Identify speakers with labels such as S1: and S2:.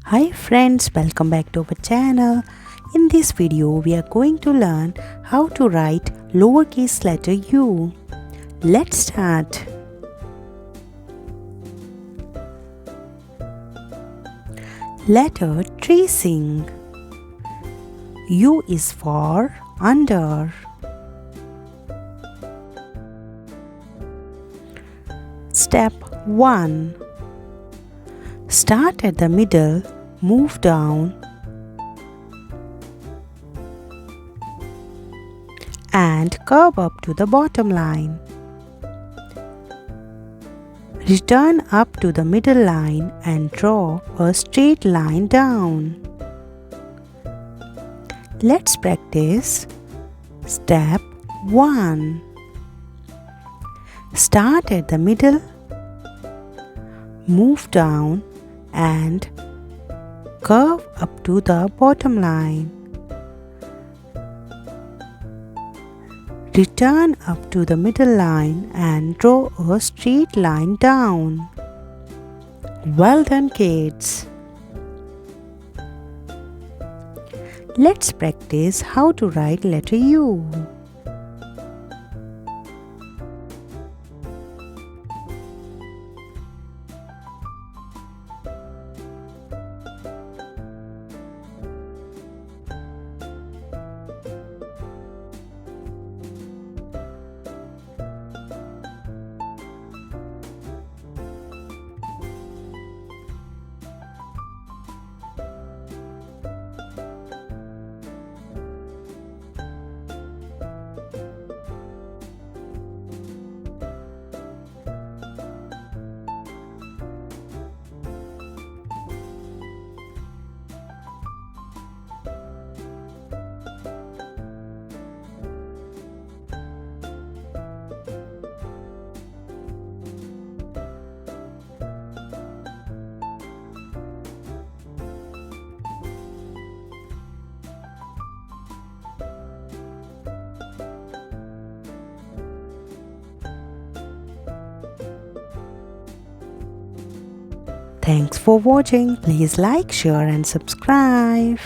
S1: Hi friends, welcome back to our channel. In this video, we are going to learn how to write lowercase letter u. Let's start. Letter tracing. U is for under. Step 1. Start at the middle, move down and curve up to the bottom line. Return up to the middle line and draw a straight line down. Let's practice. Step 1. Start at the middle, move down and curve up to the bottom line. Return up to the middle line and draw a straight line down. Well done, kids. Let's practice how to write letter U. Thanks for watching. Please like, share and subscribe.